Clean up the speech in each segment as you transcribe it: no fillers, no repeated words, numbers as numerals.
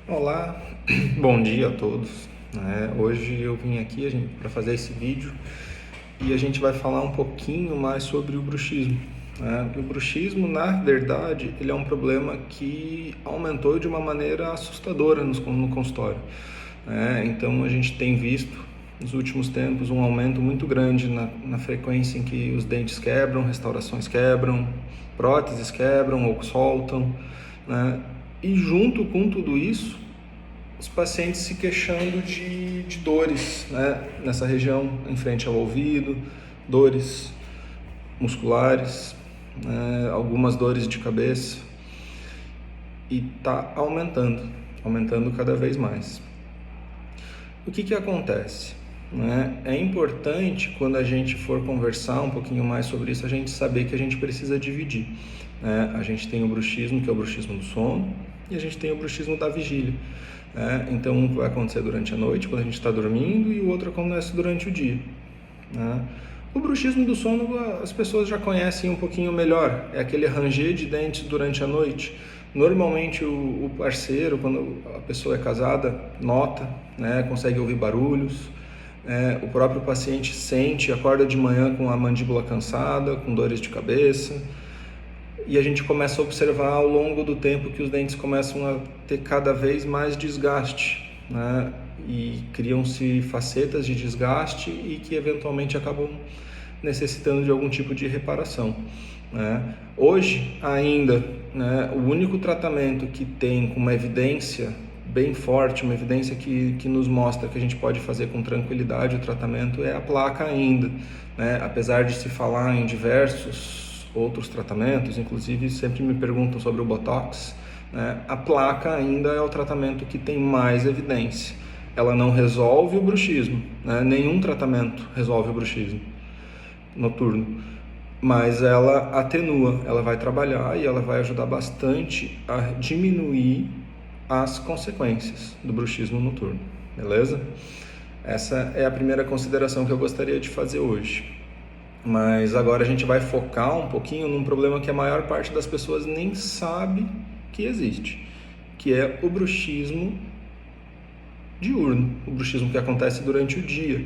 Olá, bom dia a todos. Hoje eu vim aqui para fazer esse vídeo e a gente vai falar um pouquinho mais sobre o bruxismo. O bruxismo, na verdade, ele é um problema que aumentou de uma maneira assustadora no consultório. Então a gente tem visto nos últimos tempos um aumento muito grande na frequência em que os dentes quebram, restaurações quebram, próteses quebram ou soltam, E junto com tudo isso, os pacientes se queixando de dores, nessa região, em frente ao ouvido, dores musculares, algumas dores de cabeça, e está aumentando cada vez mais. O que acontece? É importante, quando a gente for conversar um pouquinho mais sobre isso, a gente saber que a gente precisa dividir. A gente tem o bruxismo, que é o bruxismo do sono, e a gente tem o bruxismo da vigília. Então, um vai acontecer durante a noite, quando a gente está dormindo, e o outro acontece durante o dia. O bruxismo do sono as pessoas já conhecem um pouquinho melhor, é aquele ranger de dentes durante a noite. Normalmente o parceiro, quando a pessoa é casada, nota, consegue ouvir barulhos. O próprio paciente sente, acorda de manhã com a mandíbula cansada, com dores de cabeça, e a gente começa a observar ao longo do tempo que os dentes começam a ter cada vez mais desgaste, e criam-se facetas de desgaste e que eventualmente acabam necessitando de algum tipo de reparação. Hoje ainda, o único tratamento que tem com uma evidência bem forte, uma evidência que nos mostra que a gente pode fazer com tranquilidade o tratamento é a placa ainda, apesar de se falar em diversos outros tratamentos, inclusive sempre me perguntam sobre o Botox, a placa ainda é o tratamento que tem mais evidência. Ela não resolve o bruxismo, nenhum tratamento resolve o bruxismo noturno, mas ela atenua, ela vai trabalhar e ela vai ajudar bastante a diminuir as consequências do bruxismo noturno, beleza? Essa é a primeira consideração que eu gostaria de fazer hoje. Mas agora a gente vai focar um pouquinho num problema que a maior parte das pessoas nem sabe que existe, que é o bruxismo diurno, o bruxismo que acontece durante o dia,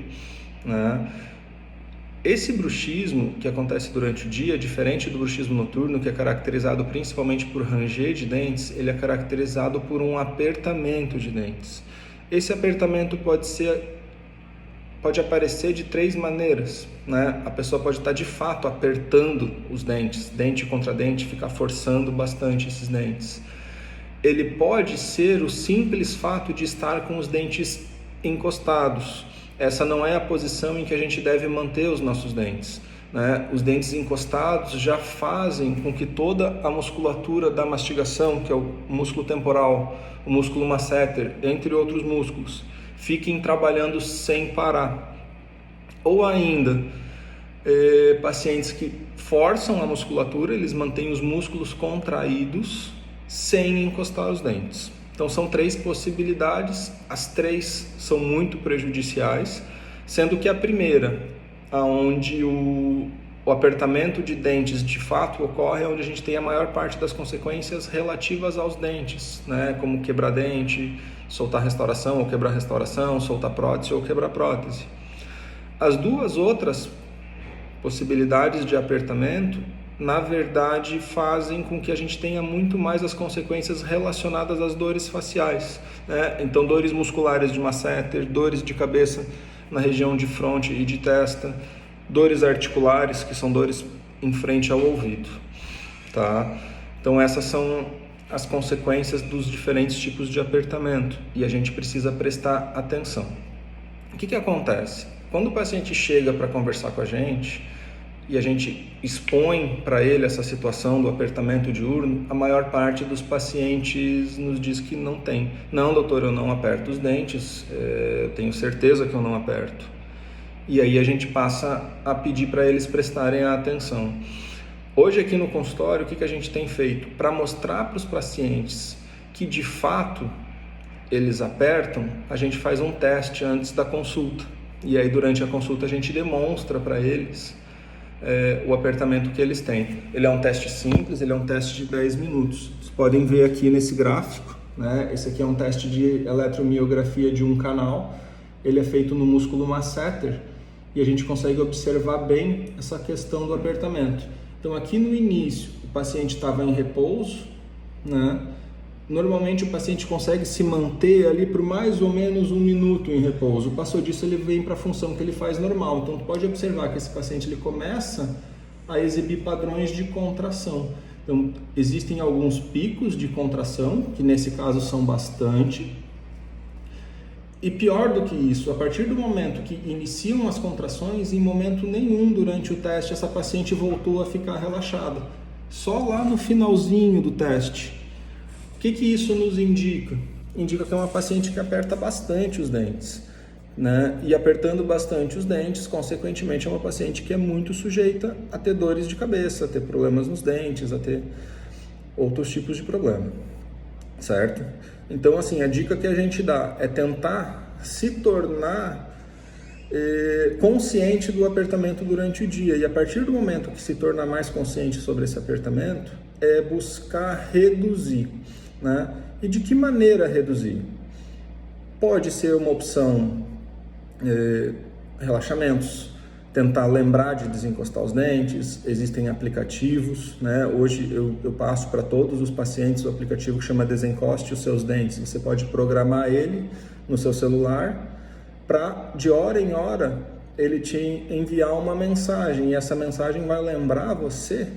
Esse bruxismo que acontece durante o dia, diferente do bruxismo noturno, que é caracterizado principalmente por ranger de dentes, ele é caracterizado por um apertamento de dentes. Esse apertamento pode aparecer de três maneiras, A pessoa pode estar de fato apertando os dentes, dente contra dente, ficar forçando bastante esses dentes. Ele pode ser o simples fato de estar com os dentes encostados. Essa não é a posição em que a gente deve manter os nossos dentes, Os dentes encostados já fazem com que toda a musculatura da mastigação, que é o músculo temporal, o músculo masseter, entre outros músculos, fiquem trabalhando sem parar. Ou ainda, pacientes que forçam a musculatura, eles mantêm os músculos contraídos sem encostar os dentes. Então são três possibilidades, as três são muito prejudiciais, sendo que a primeira, onde o apertamento de dentes de fato ocorre, é onde a gente tem a maior parte das consequências relativas aos dentes, como quebrar dente, soltar restauração ou quebrar restauração, soltar prótese ou quebrar prótese. As duas outras possibilidades de apertamento, na verdade, fazem com que a gente tenha muito mais as consequências relacionadas às dores faciais, Então, dores musculares de masseter, dores de cabeça na região de fronte e de testa, dores articulares, que são dores em frente ao ouvido, Então, essas são as consequências dos diferentes tipos de apertamento e a gente precisa prestar atenção. O que acontece? Quando o paciente chega para conversar com a gente e a gente expõe para ele essa situação do apertamento diurno, a maior parte dos pacientes nos diz que não tem. Não, doutor, eu não aperto os dentes, eu tenho certeza que eu não aperto. E aí a gente passa a pedir para eles prestarem atenção. Hoje aqui no consultório, o que a gente tem feito? Para mostrar para os pacientes que de fato eles apertam, a gente faz um teste antes da consulta. E aí durante a consulta a gente demonstra para eles o apertamento que eles têm. Ele é um teste simples, ele é um teste de 10 minutos. Vocês podem ver aqui nesse gráfico, né? Esse aqui é um teste de eletromiografia de um canal, ele é feito no músculo masseter e a gente consegue observar bem essa questão do apertamento. Então aqui no início o paciente estava em repouso, né? Normalmente o paciente consegue se manter ali por mais ou menos 1 minuto em repouso. Passou disso, ele vem para a função que ele faz normal. Então, tu pode observar que esse paciente ele começa a exibir padrões de contração. Então, existem alguns picos de contração, que nesse caso são bastante. E pior do que isso, a partir do momento que iniciam as contrações, em momento nenhum durante o teste, essa paciente voltou a ficar relaxada. Só lá no finalzinho do teste. O que isso nos indica? Indica que é uma paciente que aperta bastante os dentes, né? E apertando bastante os dentes, consequentemente, é uma paciente que é muito sujeita a ter dores de cabeça, a ter problemas nos dentes, a ter outros tipos de problema, certo? Então, assim, a dica que a gente dá é tentar se tornar consciente do apertamento durante o dia. E a partir do momento que se tornar mais consciente sobre esse apertamento, é buscar reduzir, né? E de que maneira reduzir? Pode ser uma opção relaxamentos, tentar lembrar de desencostar os dentes, existem aplicativos, né? Hoje eu passo para todos os pacientes o aplicativo que chama Desencoste os Seus Dentes. Você pode programar ele no seu celular para de hora em hora ele te enviar uma mensagem, e essa mensagem vai lembrar você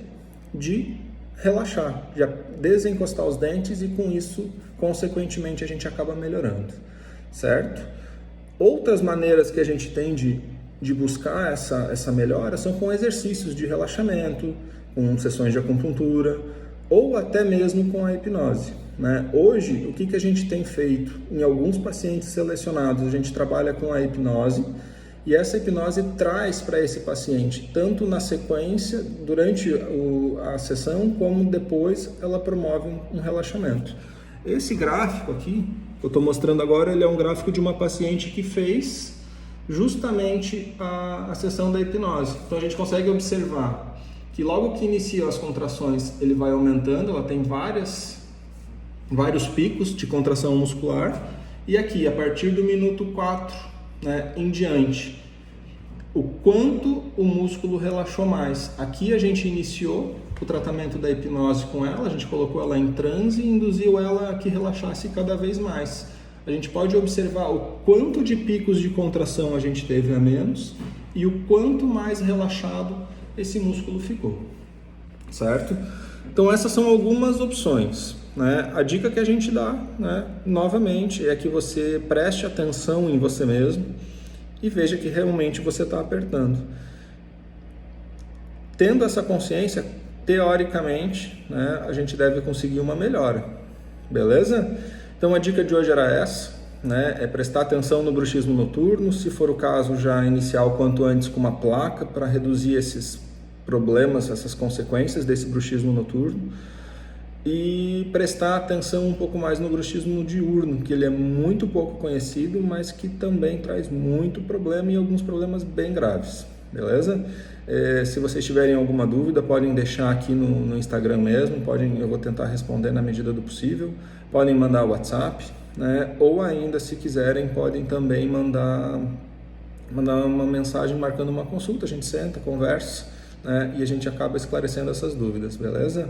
de relaxar, de desencostar os dentes, e com isso, consequentemente, a gente acaba melhorando, certo? Outras maneiras que a gente tem de buscar essa melhora são com exercícios de relaxamento, com sessões de acupuntura, ou até mesmo com a hipnose, né? Hoje, o que a gente tem feito em alguns pacientes selecionados, a gente trabalha com a hipnose, e essa hipnose traz para esse paciente, tanto na sequência, durante a sessão, como depois ela promove um relaxamento. Esse gráfico aqui, que eu estou mostrando agora, ele é um gráfico de uma paciente que fez justamente a sessão da hipnose. Então a gente consegue observar que logo que inicia as contrações, ele vai aumentando, ela tem vários picos de contração muscular, e aqui, a partir do minuto 4, né, em diante, o quanto o músculo relaxou mais. Aqui a gente iniciou o tratamento da hipnose com ela, a gente colocou ela em transe e induziu ela a que relaxasse cada vez mais. A gente pode observar o quanto de picos de contração a gente teve a menos e o quanto mais relaxado esse músculo ficou, certo? Então essas são algumas opções, né? A dica que a gente dá, né, novamente, é que você preste atenção em você mesmo e veja que realmente você está apertando. Tendo essa consciência, teoricamente, né, a gente deve conseguir uma melhora, beleza? Então a dica de hoje era essa, né, é prestar atenção no bruxismo noturno, se for o caso já iniciar o quanto antes com uma placa para reduzir esses problemas, essas consequências desse bruxismo noturno, e prestar atenção um pouco mais no bruxismo diurno, que ele é muito pouco conhecido, mas que também traz muito problema e alguns problemas bem graves, beleza? Se vocês tiverem alguma dúvida, podem deixar aqui no Instagram mesmo, eu vou tentar responder na medida do possível, podem mandar WhatsApp, né? Ou ainda, se quiserem, podem também mandar uma mensagem marcando uma consulta, a gente senta, conversa, né? E a gente acaba esclarecendo essas dúvidas, beleza?